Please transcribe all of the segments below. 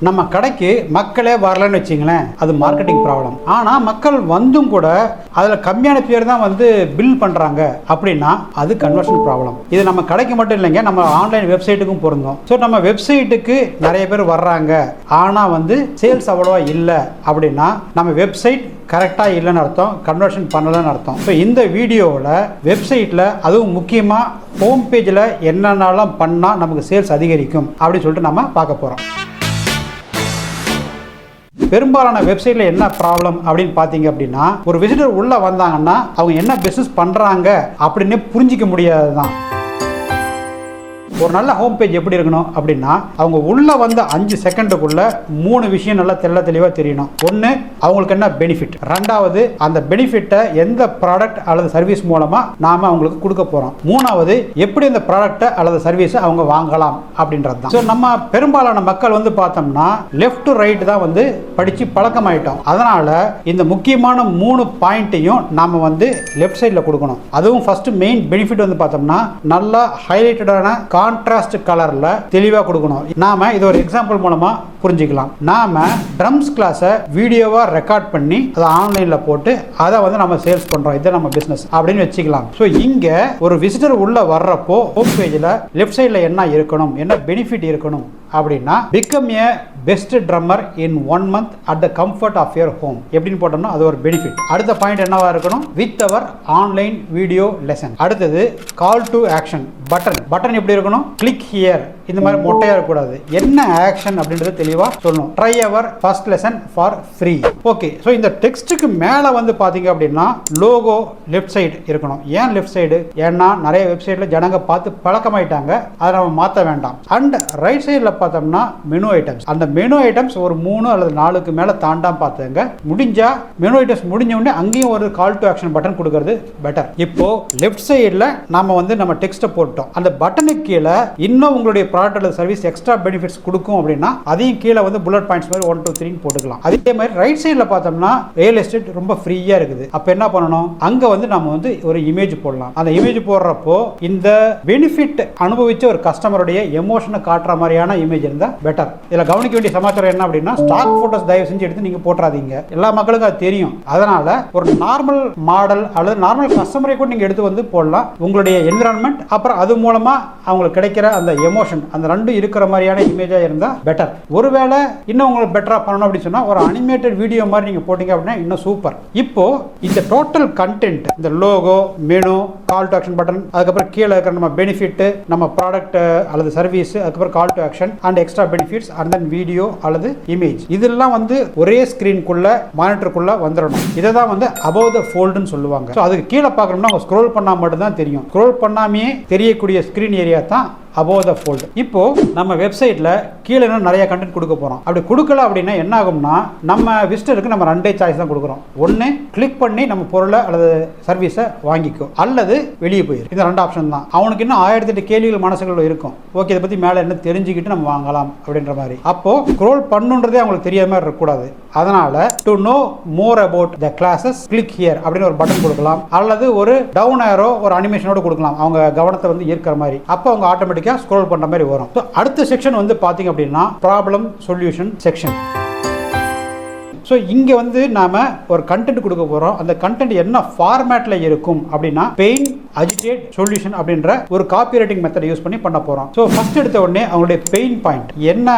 நம்ம கடைக்கு மக்களே வரலன்னு வச்சிங்களேன், அது மார்க்கெட்டிங் ப்ராப்ளம். ஆனால் மக்கள் வந்தும் கூட அதில் கம்மியான பேர் தான் வந்து பில் பண்ணுறாங்க அப்படின்னா அது கன்வர்ஷன் ப்ராப்ளம். இது நம்ம கடைக்கு மட்டும் இல்லைங்க, நம்ம ஆன்லைன் வெப்சைட்டுக்கும் பொருந்தும். ஸோ நம்ம வெப்சைட்டுக்கு நிறைய பேர் வர்றாங்க, ஆனால் வந்து சேல்ஸ் அவ்வளோவா இல்லை அப்படின்னா நம்ம வெப்சைட் கரெக்டாக இல்லைன்னு அர்த்தம், கன்வர்ஷன் பண்ணலைன்னு அர்த்தம். ஸோ இந்த வீடியோவில் வெப்சைட்டில் அதுவும் முக்கியமாக ஹோம் பேஜில் என்னென்னலாம் பண்ணால் நமக்கு சேல்ஸ் அதிகரிக்கும் அப்படின்னு சொல்லிட்டு நம்ம பார்க்க போகிறோம். பெரும்பாலான வெப்சைட்டில் என்ன ப்ராப்ளம் அப்படின்னு பார்த்தீங்க அப்படின்னா, ஒரு விசிட்டர் உள்ளே வந்தாங்கன்னா அவங்க என்ன பிஸ்னஸ் பண்ணுறாங்க அப்படின்னு புரிஞ்சிக்க முடியாது தான். ஒரு நல்ல ஹோம் பேஜ் எப்படி இருக்கணும் அப்படின்னா, அவங்க உள்ளே வந்த 5 செகண்டுக்குள்ள 3 விஷயம் நல்லா தெளிவாக தெரியணும். ஒன்று, அவங்களுக்கு என்ன பெனிஃபிட். ரெண்டாவது, அந்த பெனிஃபிட்டை எந்த ப்ராடக்ட் அல்லது சர்வீஸ் மூலமாக நாம் அவங்களுக்கு கொடுக்க போகிறோம். மூணாவது, எப்படி அந்த ப்ராடக்ட்டை அல்லது சர்வீஸை அவங்க வாங்கலாம் அப்படின்றது தான். ஸோ நம்ம பெரும்பாலான மக்கள் வந்து பார்த்தோம்னா லெஃப்ட் டு ரைட் தான் வந்து படித்து பழக்கமாயிட்டோம். அதனால் இந்த முக்கியமான 3 பாயிண்ட்டையும் நாம் வந்து லெஃப்ட் சைடில் கொடுக்கணும். அதுவும் ஃபர்ஸ்ட் மெயின் பெனிஃபிட் வந்து பார்த்தோம்னா நல்லா ஹைலைட்டடான கான்ட்ராஸ்ட் கலர்ல தெளிவா கொடுக்கணும். நாம இது ஒரு எக்ஸாம்பிள் மூலமா புரிஞ்சுக்கலாம். நாம ட்ரம்ஸ் கிளாஸை வீடியோவா ரெக்கார்ட் பண்ணி அதை ஆன்லைன்ல போட்டு அதை வந்து நம்ம சேல்ஸ் பண்றோம், இது நம்ம பிசினஸ் அப்படின்னு வச்சுக்கலாம். ஸோ இங்க ஒரு விசிட்டர் உள்ள வர்றப்போ ஹோம் பேஜில் லெஃப்ட் சைடில் என்ன இருக்கணும், என்ன பெனிஃபிட் இருக்கணும் அப்படின்னா, become a best drummer in 1 month at the comfort of your home எப்படின்னு போட்டோம்னா அது ஒரு பெனிஃபிட். அடுத்த பாயிண்ட் என்னவா இருக்கணும், with our online video lesson. அடுத்தது கால் டு ஆக்ஷன் பட்டன் எப்படி இருக்கணும், கிளிக் ஹியர், இந்த மாதிரி மொட்டையா இருக்கக்கூடாது. என்ன ஆக்ஷன் அப்படின்றது தெளிவாக சொல்லணும். Try our first lesson for free. Okay, so இந்த டெக்ஸ்ட்டுக்கு மேலே வந்து பார்த்தீங்க அப்படின்னா லோகோ லெஃப்ட் சைடு இருக்கணும். ஏன் லெஃப்ட் சைடு? ஏன்னா நிறைய வெப்சைட்டில் ஜனங்க பார்த்து பழக்கமாயிட்டாங்க, அதை நம்ம மாற்ற வேண்டாம். அண்ட் ரைட் சைடில் பார்த்தோம்னா மெனு ஐட்டம்ஸ். அந்த மெனு ஐட்டம்ஸ் ஒரு 3 அல்லது 4க்கு மேலே தாண்டாம பார்த்துங்க. முடிஞ்சா மெனு ஐட்டம்ஸ் முடிஞ்ச உடனே அங்கேயும் ஒரு கால் டு ஆக்ஷன் பட்டன் கொடுக்கறது பெட்டர். இப்போ லெஃப்ட் சைடில் நாம வந்து நம்ம டெக்ஸ்ட்டை போட்டோம். அந்த பட்டனுக்கு கீழே இன்னும் உங்களுடைய ப்ராடக்ட் அல்லது சர்வீஸ் எக்ஸ்ட்ரா பெனிஃபிட்ஸ் கொடுக்கும் அப்படின்னா அதையும் கீழே வந்து புல்லட் பாயிண்ட்ஸ் மாதிரி 1 2 3 போட்டுக்கலாம். அதே மாதிரி ரைட் சைடில் பார்த்தோம்னா ரியல் எஸ்டேட் ரொம்ப ஃப்ரீயாக இருக்குது. அப்போ என்ன பண்ணணும், அங்கே வந்து நம்ம வந்து ஒரு இமேஜ் போடலாம். அந்த இமேஜ் போடுறப்போ இந்த பெனிஃபிட் அனுபவிச்ச ஒரு கஸ்டமருடைய எமோஷனை காட்டுற மாதிரியான இமேஜ் இருந்தால் பெட்டர். இதில் கவனிக்க வேண்டிய சமாச்சாரம் என்ன அப்படின்னா, ஸ்டாக் போட்டோஸ் தயவு செஞ்சு எடுத்து நீங்கள் போட்டுறாதீங்க. எல்லா மக்களுக்கும் அது தெரியும். அதனால ஒரு நார்மல் மாடல் அல்லது நார்மல் கஸ்டமரை கூட நீங்கள் எடுத்து வந்து போடலாம். உங்களுடைய என்விரான்மெண்ட் அப்புறம் அது மூலமா அவங்களுக்கு கிடைக்கிற அந்த எமோஷன், அந்த ரெண்டும் இருக்கிற மாதிரியான இமேஜா இருந்தா பெட்டர். ஒருவேளை இன்னும் உங்களுக்கு பெட்டரா பண்ணணும் அப்படின்னு சொன்னா ஒரு அனிமேட்டட் வீடியோ மாதிரி நீங்க போட்டீங்க அப்படின்னா இன்னும் சூப்பர். இப்போ இந்த டோட்டல் கண்டென்ட், இந்த logo, menu, call to action button, அதுக்கப்புறம் கீழே இருக்கிற நம்ம பெனிஃபிட், நம்ம ப்ராடக்ட் அல்லது சர்வீஸ், அதுக்கப்புறம் கால் to action and extra benefits and then video அல்லது இமேஜ், இதெல்லாம் வந்து ஒரே ஸ்கிரீனுக்குள்ள மானிட்டருக்குள்ள வந்துடணும். இதை தான் வந்து அபவ் த ஃபோல்டுன்னு சொல்லுவாங்க. ஸோ அதுக்கு கீழே பார்க்கணும்னா அவங்க ஸ்க்ரோல் பண்ணா மட்டும் தான் தெரியும். ஸ்க்ரோல் பண்ணாமே தெரியக்கூடிய ஸ்கிரீன் ஏரியா தான் above the fold. இப்போ நம்ம வெப்சைட்ல கீழே நிறைய கண்டென்ட் கொடுக்க போறோம். அப்படி கொடுக்கல அப்படின்னா என்ன ஆகும்னா, நம்ம விசிட்டருக்கு நம்ம 2 சாய்ஸ் தான் கொடுக்குறோம். ஒன்று, கிளிக் பண்ணி நம்ம பொருளை அல்லது சர்வீஸை வாங்கிக்கோ, அல்லது வெளியே போயிரு. இந்த 2 ஆப்ஷன் தான். அவனுக்கு இன்னும் 1008 கேள்விகள் மனசுக்குள்ள இருக்கும். ஓகே, இதை பத்தி மேலே என்ன தெரிஞ்சுக்கிட்டு நம்ம வாங்கலாம் அப்படின்ற மாதிரி. அப்போ ஸ்க்ரோல் பண்ணுன்றதே அவங்களுக்கு தெரியாத மாதிரி இருக்கக்கூடாது. அதனால to know more about the classes click here அப்படின்னு ஒரு பட்டன் கொடுக்கலாம், அல்லது ஒரு டவுன் ஏரோ ஒரு அனிமேஷனோட கொடுக்கலாம், அவங்க கவனத்தை வந்து ஈர்க்கிற மாதிரி. அப்போ அவங்க ஆட்டோமேட்டிக் ஸ்க்ரோல் பண்ற மாதிரி வரும். அடுத்த செக்ஷன் வந்து பாத்தீங்க அப்படின்னா ப்ராப்ளம் சொல்யூஷன் செக்ஷன். ஸோ இங்கே வந்து நாம் ஒரு கண்டென்ட் கொடுக்க போகிறோம். அந்த கண்டென்ட் என்ன ஃபார்மேட்டில் இருக்கும் அப்படின்னா பெயின், அஜிடேட், சொல்யூஷன் அப்படின்ற ஒரு காப்பி ரைட்டிங் மெத்தட் யூஸ் பண்ணி பண்ண போகிறோம். ஸோ ஃபர்ஸ்ட் எடுத்த உடனே அவங்களுடைய பெயின் பாயிண்ட், என்ன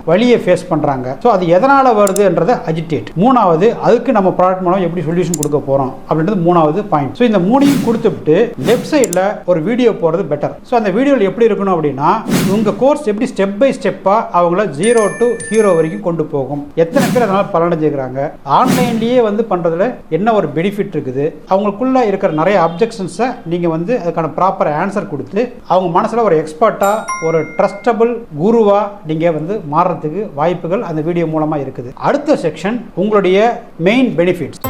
வழியை ஃபேஸ் பண்ணுறாங்க, ஸோ அது எதனால் வருதுன்றதை அஜிடேட். மூணாவது, அதுக்கு நம்ம ப்ராடக்ட் மூலம் எப்படி சொல்யூஷன் கொடுக்க போகிறோம் அப்படின்றது 3வது பாயிண்ட். ஸோ இந்த 3ஐயும் கொடுத்துட்டு லெஃப்ட் சைடில் ஒரு வீடியோ போகிறது பெட்டர். ஸோ அந்த வீடியோவில் எப்படி இருக்கணும் அப்படின்னா, உங்கள் கோர்ஸ் எப்படி ஸ்டெப் பை ஸ்டெப்பாக அவங்கள 0 to ஹீரோ வரைக்கும் கொண்டு போகும், எத்தனை பேர் அதனால் பலனடைஞ்சிருக்கிறாங்க, ஆன்லைன்லயே வந்து பண்றதுல என்ன ஒரு பெனிஃபிட் இருக்குது, அவங்களுக்குள்ள இருக்கிற நிறைய அப்ஜெக்ஷன்ஸை நீங்க வந்து அதுக்கான ப்ராப்பர் ஆன்சர் கொடுத்து அவங்க மனசுல ஒரு எக்ஸ்பர்ட்டா, ஒரு ட்ரஸ்டபிள் குருவா நீங்க வந்து மாறுறதுக்கு வாய்ப்புகள் அந்த வீடியோ மூலமா இருக்குது. அடுத்த செக்ஷன் உங்களுடைய மெயின் பெனிஃபிட்ஸ்.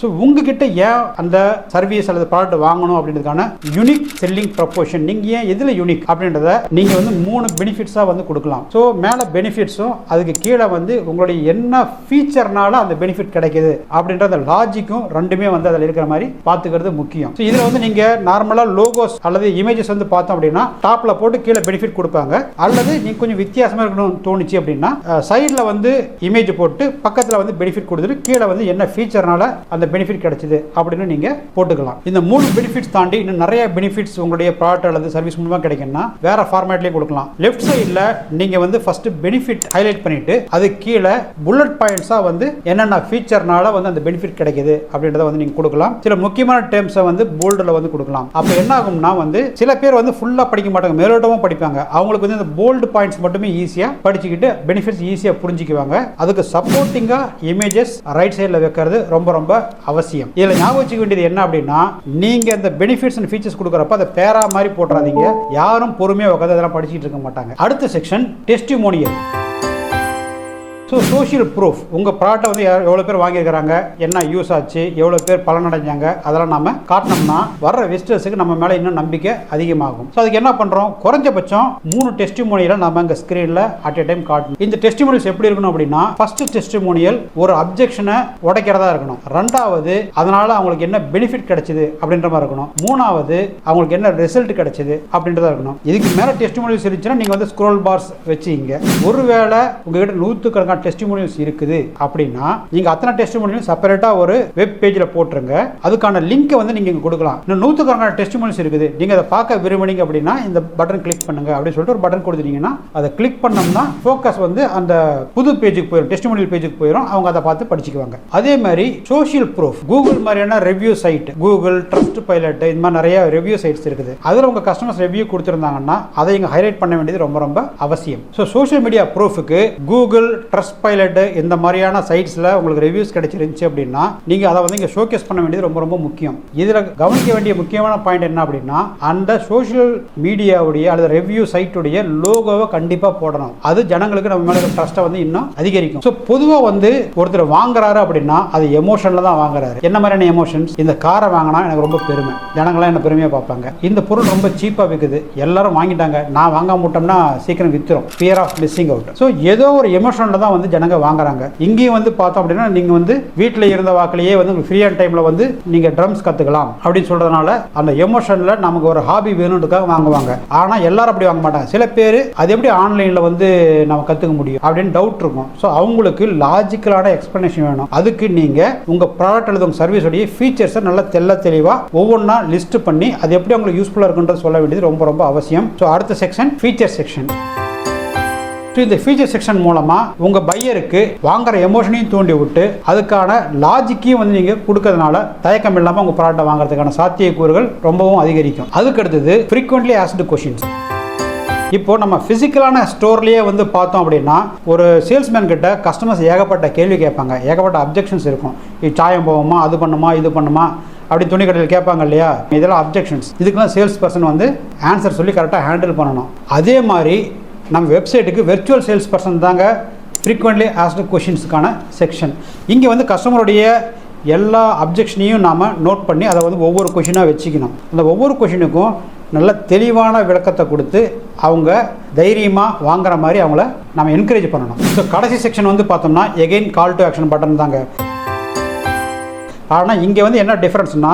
ஸோ உங்ககிட்ட ஏன் அந்த சர்வீஸ் அல்லது ப்ராடக்ட் வாங்கணும் அப்படின்றதுக்கான யூனிக் செல்லிங் ப்ரொபோஷன், நீங்க ஏன் எதுல யூனிக் அப்படின்றத நீங்க வந்து 3 பெனிஃபிட்ஸா வந்து கொடுக்கலாம். ஸோ மேல பெனிஃபிட்ஸும் அதுக்கு கீழே வந்து உங்களுடைய என்ன ஃபீச்சர்னால அந்த பெனிஃபிட் கிடைக்குது அப்படின்ற அந்த லாஜிக்கும் ரெண்டுமே வந்து அதில் இருக்கிற மாதிரி பார்த்துக்கிறது முக்கியம். ஸோ இதில் வந்து நீங்க நார்மலா லோகோஸ் அல்லது இமேஜஸ் வந்து பார்த்தோம் அப்படின்னா டாப்ல போட்டு கீழே பெனிஃபிட் கொடுப்பாங்க. அல்லது நீங்க கொஞ்சம் வித்தியாசமா இருக்கணும்னு தோணுச்சு அப்படின்னா சைட்ல வந்து இமேஜ் போட்டு பக்கத்தில் வந்து பெனிஃபிட் கொடுத்துட்டு கீழே வந்து என்ன ஃபீச்சர்னால அந்த பெனிஃபிட் கிடைச்சது அப்படின்னு நீங்க போட்டுக்கலாம். இந்த 3 பெனிஃபிட்ஸ் தாண்டி இன்னும் நிறைய பெனிஃபிட்ஸ் உங்களுடைய ப்ராடக்ட் அல்லது சர்வீஸ் மூலமா கிடைக்கும்னா வேற ஃபார்மேட்லயே கொடுக்கலாம். லெஃப்ட் சைடில் நீங்க வந்து ஃபர்ஸ்ட் பெனிஃபிட் ஹைலைட் பண்ணிட்டு அது கீழே புல்லட் பாயிண்ட்ஸா வந்து என்னென்ன ஃபீச்சர்னால வந்து அந்த பெனிஃபிட் கிடைக்குது அப்படின்றத வந்து நீங்க கொடுக்கலாம். சில முக்கியமான டேர்ம்ஸை வந்து போல்டில் வந்து கொடுக்கலாம். அப்போ என்ன ஆகும்னா வந்து சில பேர் வந்து ஃபுல்லா படிக்க மாட்டாங்க, மேலோட்டமா படிப்பாங்க. அவங்களுக்கு வந்து இந்த போல்டு பாயிண்ட்ஸ் மட்டுமே ஈஸியா படிச்சுக்கிட்டு பெனிஃபிட்ஸ் ஈஸியா புரிஞ்சுக்குவாங்க. அதுக்கு சப்போர்ட்டிங்கா இமேஜஸ் ரைட் சைடில் வைக்கிறது ரொம்ப ரொம்ப அவசியம். இதுல ஞாபகம் வச்சுக்க வேண்டியது என்ன அப்படின்னா நீங்க இந்த பெனிஃபிட்ஸ் அண்ட் ஃபீச்சர்ஸ் கொடுக்கறப்ப அதை பேரா மாதிரி போட்டுறாதீங்க. யாரும் பொறுமையா உட்கார்ந்து அதெல்லாம் படிச்சிட்டு இருக்க மாட்டாங்க. அடுத்த section testimonial. So social proof, உங்கள் ப்ராடக்ட்டை வந்து எவ்வளோ பேர் வாங்கியிருக்கிறாங்க, என்ன யூஸ் ஆச்சு, எவ்வளோ பேர் பலனடைஞ்சாங்க, அதெல்லாம் நம்ம காட்டினோம்னா வர்ற விசிட்டர்ஸுக்கு நம்ம மேலே இன்னும் நம்பிக்கை அதிகமாகும். ஸோ அதுக்கு என்ன பண்ணுறோம், குறைஞ்சபட்சம் 3 டெஸ்டிமோனியலை நம்ம இங்கே ஸ்க்ரீனில் அட் எ டைம் காட்டணும். இந்த டெஸ்டிமோனியல்ஸ் எப்படி இருக்கணும் அப்படின்னா ஃபர்ஸ்ட் டெஸ்டிமோனியல் ஒரு அப்ஜெக்ஷனை உடைக்கிறதா இருக்கணும். ரெண்டாவது அதனால அவங்களுக்கு என்ன பெனிஃபிட் கிடைச்சது அப்படின்ற மாதிரி இருக்கணும். மூணாவது அவங்களுக்கு என்ன ரிசல்ட் கிடைச்சது அப்படின்றதா இருக்கணும். இதுக்கு மேலே டெஸ்டிமோனியல்ஸ் இருந்துச்சுன்னா நீங்கள் வந்து ஸ்க்ரோல் பார்ஸ் வச்சுங்க. ஒருவேளை உங்ககிட்ட 100 டெஸ்டிமோனியல்ஸ் இருக்குது அப்படின்னா நீங்க அத்தனை டெஸ்டிமோனியல் செப்பரேட்டா ஒரு வெப் பேஜ்ல போட்டுருங்க. அதுக்கான லிங்க் வந்து நீங்க இங்க கொடுக்கலாம். இன்னும் 100 டெஸ்டிமோனியல்ஸ் இருக்குது, நீங்க அதை பார்க்க விரும்புனீங்க அப்படின்னா இந்த பட்டன் கிளிக் பண்ணுங்க அப்படின்னு சொல்லிட்டு ஒரு பட்டன் கொடுத்துட்டீங்கன்னா அதை கிளிக் பண்ணோம்னா ஃபோக்கஸ் வந்து அந்த புது பேஜுக்கு போயிடும், டெஸ்டிமோனியல் பேஜுக்கு போயிடும். அவங்க அதை பார்த்து படிச்சுக்குவாங்க. அதே மாதிரி சோஷியல் ப்ரூஃப், கூகுள் மாதிரியான review site, Google Trustpilot, இந்த மாதிரி நிறைய ரிவ்யூ சைட்ஸ் இருக்குது. அதில் உங்க கஸ்டமர்ஸ் ரிவ்யூ கொடுத்திருந்தாங்கன்னா அதை இங்க ஹைலைட் பண்ண வேண்டியது ரொம்ப ரொம்ப அவசியம். ஸோ சோஷியல் மீடியா ப்ரூஃபுக்கு கூகுள் ட்ரஸ்ட் பைலட் இந்த மாதிரியான சைட்ஸ்ல உங்களுக்கு ரிவ்யூஸ் கிடைச்சிருந்துச்சு அப்படின்னா நீங்க அதை வந்து இங்க ஷோகேஸ் பண்ண வேண்டியது ரொம்ப ரொம்ப முக்கியம். இதுல கவனிக்க வேண்டிய முக்கியமான பாயிண்ட் என்ன அப்படின்னா அந்த சோஷியல் மீடியாவுடைய அல்லது ரிவ்யூ சைட்டுடைய லோகோவை கண்டிப்பா போடணும். அது ஜனங்களுக்கு நம்ம மேல ட்ரஸ்ட்டை வந்து இன்னும் அதிகரிக்கும். ஸோ பொதுவாக வந்து ஒருத்தர் வாங்குறாரு அப்படின்னா அது எமோஷன்ல தான் வாங்குறாரு. என்ன மாதிரியான எமோஷன்ஸ், இந்த காரை வாங்கினா எனக்கு ரொம்ப பெருமை, ஜனங்களாம் என்ன பெருமையா பார்ப்பாங்க. இந்த பொருள் ரொம்ப சீப்பா விற்குது, எல்லாரும் வாங்கிட்டாங்க, நான் வாங்காம விட்டோம்னா சீக்கிரம் வித்துரும், fear of missing out. So ஏதோ ஒரு எமோஷன்ல தான் வந்து ஜனங்க வாங்குறாங்க. இங்கேயும் வந்து பார்த்தோம் அப்படின்னா நீங்க வந்து வீட்டில் இருந்த வாக்கிலேயே வந்து ஃப்ரீ ஆன் டைம்ல வந்து நீங்க ட்ரம்ஸ் கத்துக்கலாம் அப்படின்னு சொல்றதுனால அந்த எமோஷன்ல நமக்கு ஒரு ஹாபி வேணும்ன்றதுக்காக வாங்குவாங்க. ஆனா எல்லாரும் அப்படி வாங்க மாட்டாங்க. சில பேர் அது எப்படி ஆன்லைன்ல வந்து நம்ம கத்துக்க முடியும் அப்படின்னு டவுட் இருக்கும். ஸோ அவங்களுக்கு லாஜிக்கலான எக்ஸ்பிளனேஷன் வேணும். அதுக்கு நீங்க உங்க ப்ராடக்ட் அல்லது உங்க சர்வீஸ் உடைய ஃபீச்சர்ஸை நல்லா தெளிவா ஒவ்வொன்றா லிஸ்ட் பண்ணி அது எப்படி உங்களுக்கு யூஸ்ஃபுல்லா இருக்குன்றது சொல்ல வேண்டியது ரொம்ப ரொம்ப அவசியம். ஸோ அடுத்த செக்ஷன் ஃபீச்சர் செக்ஷன். இந்த ஃபீச்சர் செக்ஷன் மூலமா உங்க பையருக்கு வாங்குற எமோஷனையும் தூண்டி விட்டு அதுக்கான லாஜிக்கையும் வந்து நீங்க கொடுக்கறதுனால தயக்கம் இல்லாம உங்க ப்ராடக்ட்டை வாங்குறதுக்கான சாத்தியக்கூறுகள் ரொம்பவும் அதிகரிக்கும். அதுக்கு அடுத்தது frequently asked questions. இப்போ நம்ம பிசிக்கலான ஸ்டோர்லயே வந்து பார்த்தோம் அப்படின்னா ஒரு சேல்ஸ்மேன் கிட்ட கஸ்டமர்ஸ் ஏகப்பட்ட கேள்வி கேட்பாங்க, ஏகப்பட்ட அப்ஜெக்ஷன்ஸ் இருக்கும். இது சாயம் போவோமா, அது பண்ணுமா, இது பண்ணுமா அப்படி துணி கடையில் கேட்பாங்க இல்லையா, இதெல்லாம் அப்ஜெக்ஷன்ஸ். இதுக்கெல்லாம் சேல்ஸ் பர்சன் வந்து ஆன்சர் சொல்லி கரெக்டாக ஹேண்டில் பண்ணணும். அதே மாதிரி நம்ம வெப்சைட்டுக்கு வெர்ச்சுவல் சேல்ஸ் பர்சன் தாங்க ஃப்ரீக்வெண்ட்லி ஆஸ்க்டு கொஷின்ஸுக்கான செக்ஷன். இங்கே வந்து கஸ்டமருடைய எல்லா அப்ஜெக்ஷனையும் நாம் நோட் பண்ணி அதை வந்து ஒவ்வொரு கொஷினாக வச்சுக்கணும். அந்த ஒவ்வொரு கொஷினுக்கும் நல்ல தெளிவான விளக்கத்தை கொடுத்து அவங்க தைரியமாக வாங்குற மாதிரி அவங்கள நம்ம என்கரேஜ் பண்ணணும். ஸோ கடைசி செக்ஷன் வந்து பார்த்தோம்னா again call to action button தாங்க. ஆனால் இங்கே வந்து என்ன டிஃப்ரென்ஸ்னா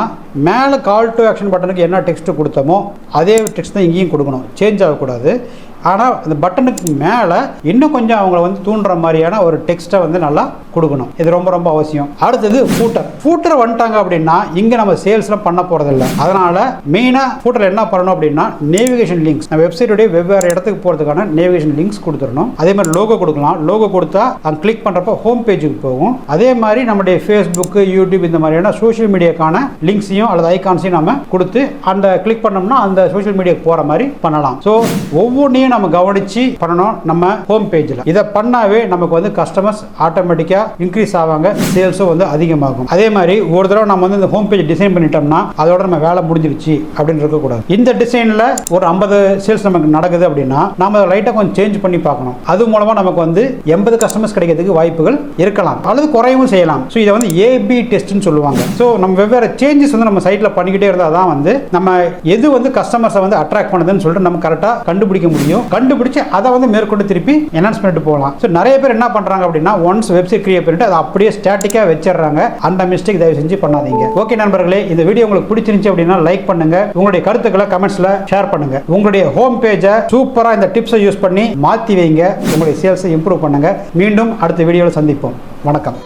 மேலே கால் டு ஆக்ஷன் பட்டனுக்கு என்ன டெக்ஸ்ட்டு கொடுத்தோமோ அதே டெக்ஸ்ட் தான் இங்கேயும் கொடுக்கணும், சேஞ்ச் ஆகக்கூடாது. ஆனால் அந்த பட்டனுக்கு மேலே இன்னும் கொஞ்சம் அவங்கள வந்து தூண்டுற மாதிரியான ஒரு டெக்ஸ்ட்டை வந்து நல்லா கொடுக்கணும். இது ரொம்ப ரொம்ப அவசியம். அடுத்தது ஃபூட்டர் வந்துட்டாங்க அப்படின்னா இங்கே நம்ம சேல்ஸ்லாம் பண்ண போகிறதில்ல. அதனால் மெயினாக ஃபூட்டர் என்ன பண்ணணும் அப்படின்னா நேவிகேஷன் லிங்க்ஸ், நம்ம வெப்சைட்டுடைய வெவ்வேறு இடத்துக்கு போகிறதுக்கான நேவிகேஷன் லிங்க்ஸ் கொடுத்துடணும். அதே மாதிரி லோகோ கொடுக்கலாம். லோகோ கொடுத்தா அங்கே கிளிக் பண்ணுறப்போ ஹோம் பேஜுக்கு போகும். அதே மாதிரி நம்முடைய ஃபேஸ்புக்கு, யூடியூப் இந்த மாதிரியான சோஷியல் மீடியாக்கான லிங்க்ஸையும் அல்லது ஐகான்ஸையும் நம்ம கொடுத்து அந்த கிளிக் பண்ணோம்னா அந்த சோஷியல் மீடியாவுக்கு போகிற மாதிரி பண்ணலாம். ஸோ ஒவ்வொன்றையும் நம்ம கவனிச்சு பண்ணணும். நம்ம ஹோம் பேஜ்ல இதை பண்ணாவே நமக்கு வந்து கஸ்டமர்ஸ் ஆட்டோமேட்டிக்கா இன்க்ரீஸ் ஆவாங்க, சேல்ஸும் வந்து அதிகமாகும். அதே மாதிரி ஒரு தடவை நம்ம வந்து இந்த ஹோம் பேஜ் டிசைன் பண்ணிட்டோம்னா அதோட நம்ம வேலை முடிஞ்சிருச்சு அப்படின்னு இருக்கக்கூடாது. இந்த டிசைன்ல ஒரு 50 சேல்ஸ் நமக்கு நடக்குது அப்படின்னா நம்ம லைட்டா கொஞ்சம் சேஞ்ச் பண்ணி பார்க்கணும். அது மூலமா நமக்கு வந்து 80 கஸ்டமர்ஸ் கிடைக்கிறதுக்கு வாய்ப்புகள் இருக்கலாம், அல்லது குறையவும் செய்யலாம். ஸோ இதை வந்து ஏபி டெஸ்ட்னு சொல்லுவாங்க. ஸோ நம்ம வெவ்வேறு சேஞ்சஸ் வந்து நம்ம சைட்ல பண்ணிக்கிட்டே இருந்தால் தான் வந்து நம்ம எது வந்து கஸ்டமர்ஸை வந்து அட்ராக்ட் பண்ணுதுன்னு சொல்லிட்டு நம்ம கரெக்டாக கண்டுபிடிக்க முடியும். கண்டுபிடிச்சு அதை வந்து மேற்கொண்டு திருப்பி என்ஹான்ஸ் பண்ணிட்டு போகலாம். ஸோ நிறைய பேர் என்ன பண்றாங்க அப்படின்னா ஒன்ஸ் வெப்சைட் கிரியேட் பண்ணிட்டு அதை அப்படியே ஸ்டாட்டிக்கா வச்சிடறாங்க. அந்த மிஸ்டேக் தயவு செஞ்சு பண்ணாதீங்க. ஓகே நண்பர்களே, இந்த வீடியோ உங்களுக்கு பிடிச்சிருந்துச்சு அப்படின்னா லைக் பண்ணுங்க, உங்களுடைய கருத்துக்களை கமெண்ட்ஸ்ல ஷேர் பண்ணுங்க. உங்களுடைய ஹோம் பேஜை சூப்பரா இந்த டிப்ஸை யூஸ் பண்ணி மாத்தி வைங்க, உங்களுடைய சேல்ஸை இம்ப்ரூவ் பண்ணுங்க. மீண்டும் அடுத்த வீடியோவில் சந்திப்போம். வணக்கம்.